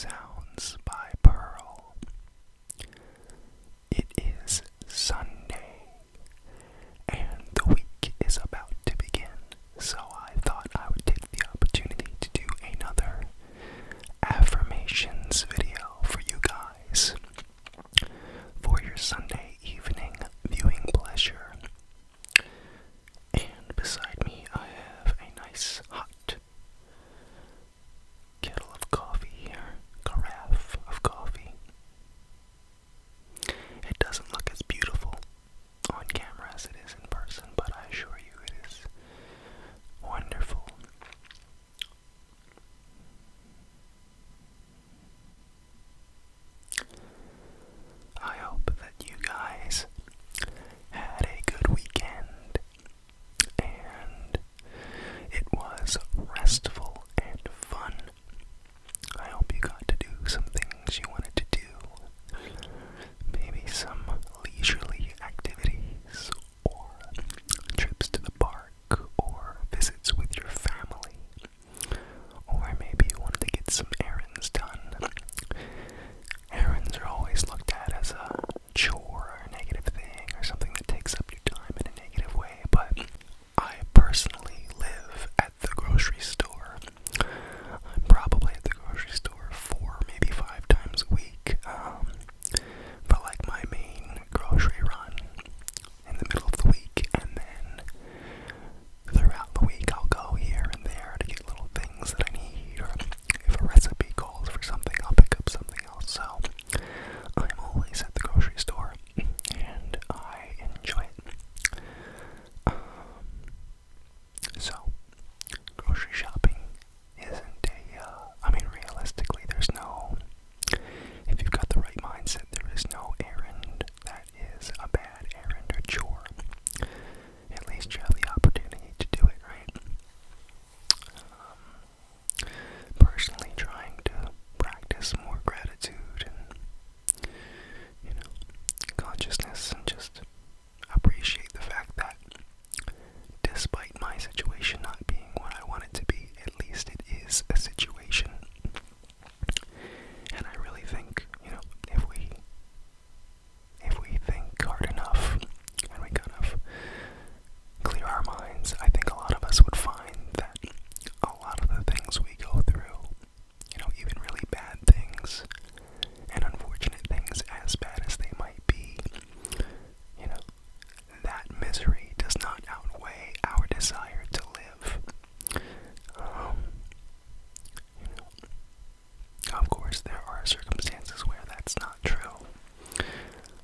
Sounds by Pearl. It is Sunday, and the week is about to begin, so I thought I would take the opportunity to do another Affirmations video for you guys for your Sunday evening viewing pleasure. And beside me, I have a nice hot kettle of coffee here, carafe of coffee. It doesn't look as beautiful on camera as it is in person, but I assure you it is wonderful. I hope that you guys had a good weekend, and it was restful and fun. I hope you got to do some things you wanted to do, maybe some leisurely activities, or trips to the park, or visits with your family, or maybe you wanted to get some errands done. Errands are always looked at as a chore or a negative thing, or something that takes up your time in a negative way, but I personally live at the grocery store. I'm probably at the grocery store 4, maybe 5 times a week, for like my main grocery run in the middle of the week, and then throughout the week I'll go here and there to get little things that I need, or if a recipe calls for something, I'll pick up something else. So I'm always at the grocery store, and I enjoy it. So grocery shopping isn't realistically, if you've got the right mindset, there is no errand that is a bad errand or chore. At least you have the opportunity to do it, right? Personally trying to practice more gratitude and, consciousness, and just appreciate the fact that despite my situation not being what I want it to be, at least it is a situation. And I really think, if we think hard enough and we kind of clear our minds, I think a lot of us would find that a lot of the things we go through, even really bad things and unfortunate things, as bad as they might be, that misery does not outweigh our desire to live. Of course, there are circumstances where that's not true.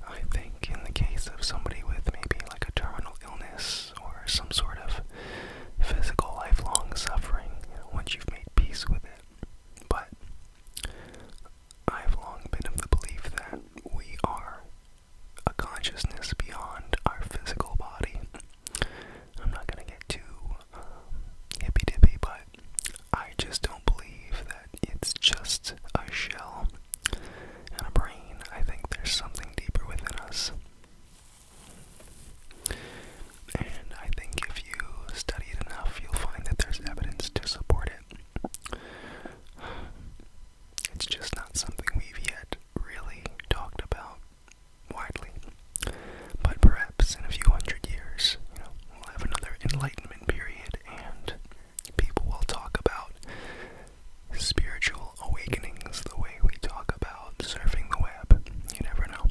I think in the case of somebody with maybe like a terminal illness or some sort of physical lifelong suffering, once you've made peace with it. But I've long been of the belief that we are a consciousness beyond our physical body. I'm not going to get too hippy-dippy, but I just don't believe that it's just a shell and a brain. I think there's something deeper within us. And I think if you study it enough, you'll find that there's evidence to support it. It's just not something we've yet really talked about widely. But perhaps in a few hundred years, we'll have another enlightenment period, and people will talk about spiritual awakenings the way we talk about surfing the web. You never know.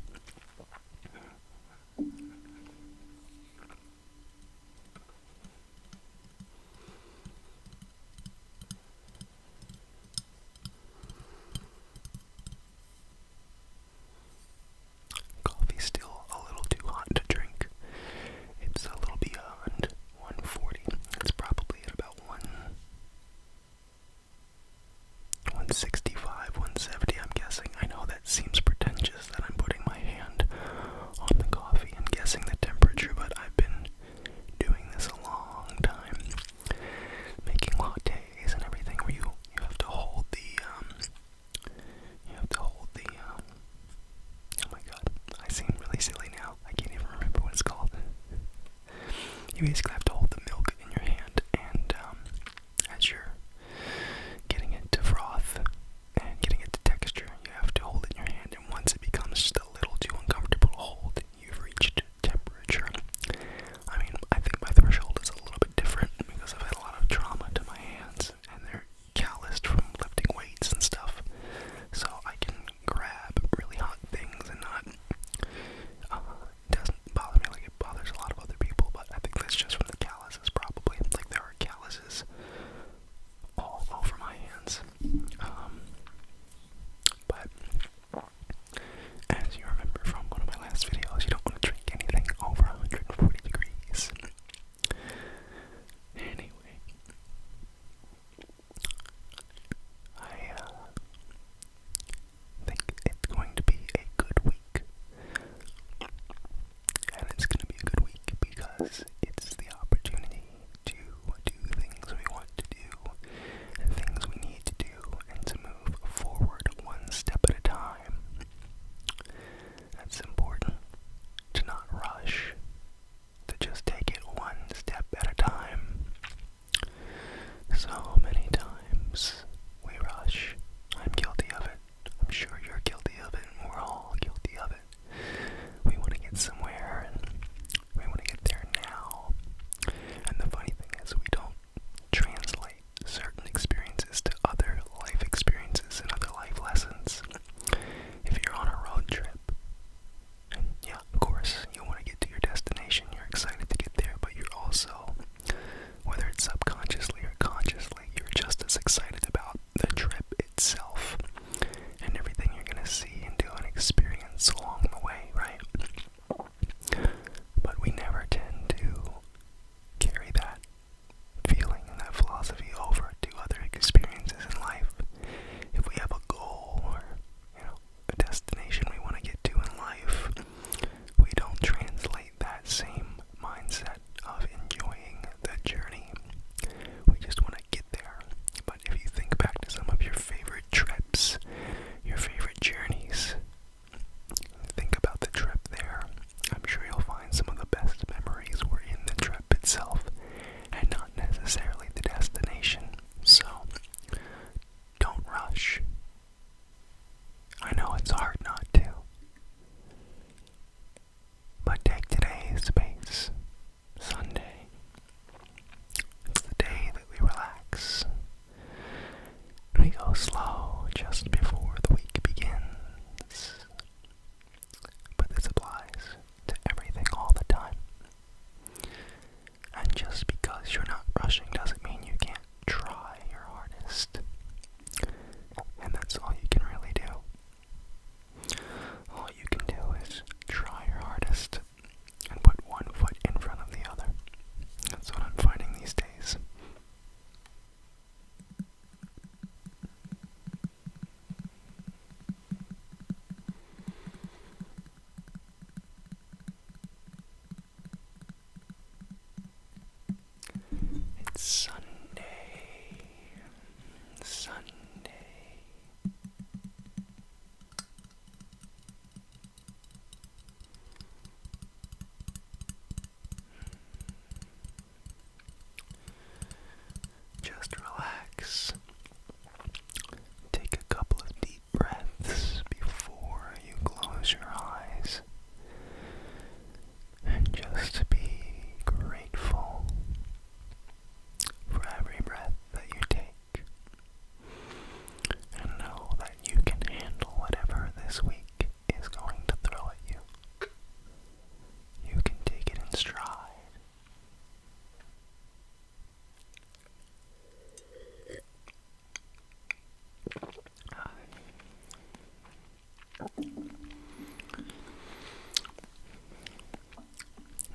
Coffee's still a little too hot to drink. It's a little beyond 140. It's probably at about 165, 170, I'm guessing. I know that seems pretentious that I'm putting my hand on the coffee and guessing the temperature, but I've been doing this a long time. Making lattes and everything where you have to hold the, oh my god, I seem really silly now. I can't even remember what it's called. You basically have to hold the milk in your hand, and as you're getting it to froth and getting it to texture, because it's the opportunity to do things we want to do and things we need to do and to move forward one step at a time. It's important to not rush, to just take it one step at a time. So many times we rush. I'm guilty of it. I'm sure you're guilty of it, and we're all guilty of it. We want to get somewhere, and we want to get there now. And the funny thing is, we don't translate certain experiences to other life experiences and other life lessons. If you're on a road trip, and yeah, of course, you want to get to your destination, you're excited to get there, but you're also, whether it's subconsciously or consciously, you're just as excited about the trip itself and everything you're going to see and do and experience along the way, right? But we never tend to carry that feeling and that philosophy over to other experiences in life. If we have a goal or, a destination we want to get to in life, we don't translate that same mindset of enjoying the journey. We just want to get there. But if you think back to some of your favorite trips, your favorite journeys, think about the trip there. I'm sure you'll find some of the best memories were in the trip itself and not necessarily the destination. So, don't rush. I know it's hard not to. But take today's space, Sunday. It's the day that we relax. We go slow just before the week begins. But this applies to everything all the time. And just because you're not rushing doesn't mean you can't try your hardest. And that's all you can really do. All you can do is try your hardest and put one foot in front of the other. That's what I'm finding these days. It's Sunday. Just relax. Take a couple of deep breaths before you close your eyes. And just be grateful for every breath that you take. And know that you can handle whatever this week is going to throw at you. You can take it in stride.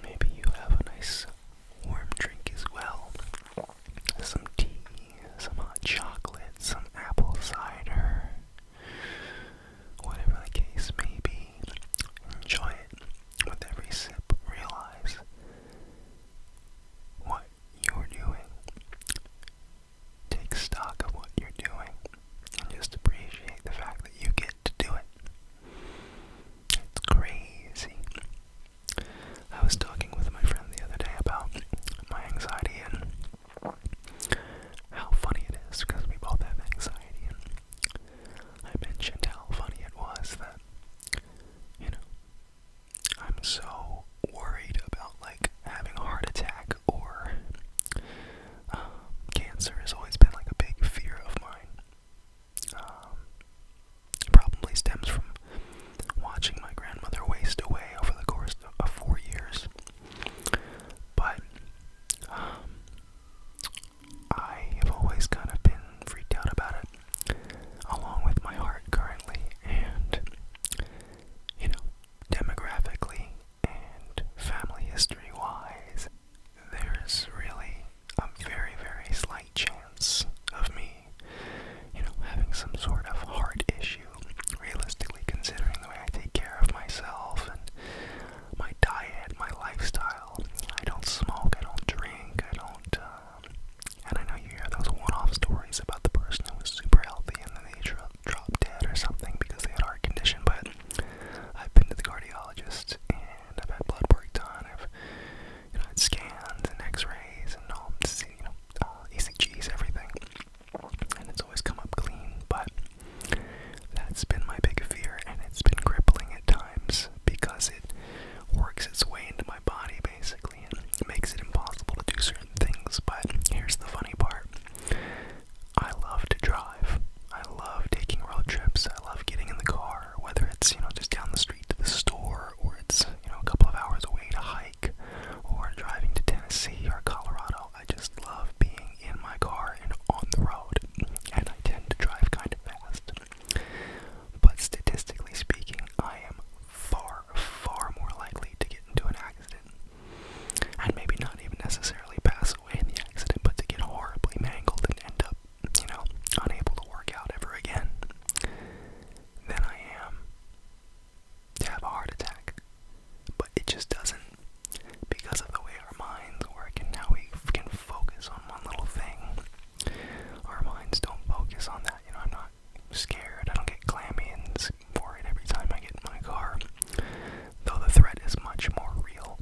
Maybe you have a nice warm drink as well. Some tea, some hot chocolate, some apple cider. Whatever the case may be, enjoy it. With every sip, realize what you're doing. Take stock of what you're doing and just appreciate the fact that you get to do it. It's crazy. I was talking with my friend the other day about my anxiety and how funny it is because we both have anxiety, and I mentioned how funny it was that, I'm so worried about having a heart attack or cancer has always been a big fear of mine. Probably stems from watching my grandmother waste away over the course of 4 years. But I have always kind of been freaked out about it, along with my heart currently, and demographically makes its way into my body basically and makes it impossible to do certain things. But here's the funny part. I love to drive. I love taking road trips. I love getting in the car, whether it's, just down the street to the store, or it's, a couple of hours away to hike, or driving to Tennessee or Colorado. I just love being in my car and on the road, and I tend to drive kind of fast. But statistically speaking, I am far, far more likely to get into an accident, and maybe not even necessarily pass away in the accident, but to get horribly mangled and end up, unable to work out ever again, than I am to have a heart attack. But it just doesn't, because of the way our minds work and how we can focus on one little thing. Our minds don't focus on that. I'm not scared. I don't get clammy and worried every time I get in my car, though the threat is much more real.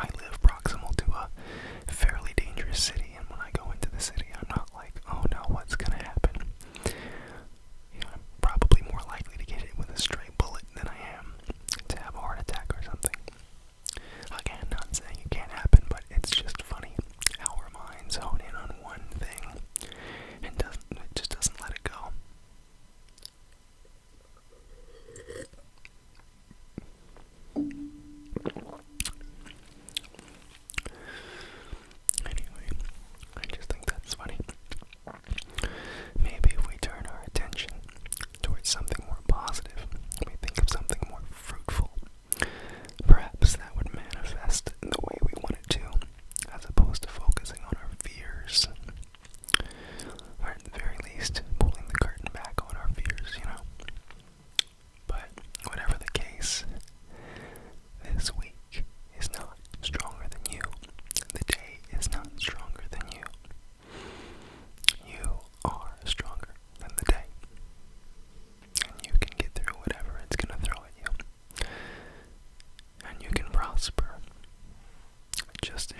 I live proximal to a fairly dangerous city, and when I go into the city, I'm not like, oh no, what's gonna happen? I'm probably more likely to get hit with a stray bullet than I am to have a heart attack or something. Again, not saying it can't happen, but it's just funny how our minds hone in on one thing and it just doesn't let it go. Anyway, I just think that's funny. Maybe if we turn our attention towards something more positive, we think of something more fruitful, perhaps that would manifest in the way we want it to, as opposed to focusing on our fears, or at the very least, pulling the curtain back on our fears, But whatever the case, this week is not stronger than you. The day is not stronger than you. You are stronger than the day. And you can get through whatever it's going to throw at you. And you can prosper just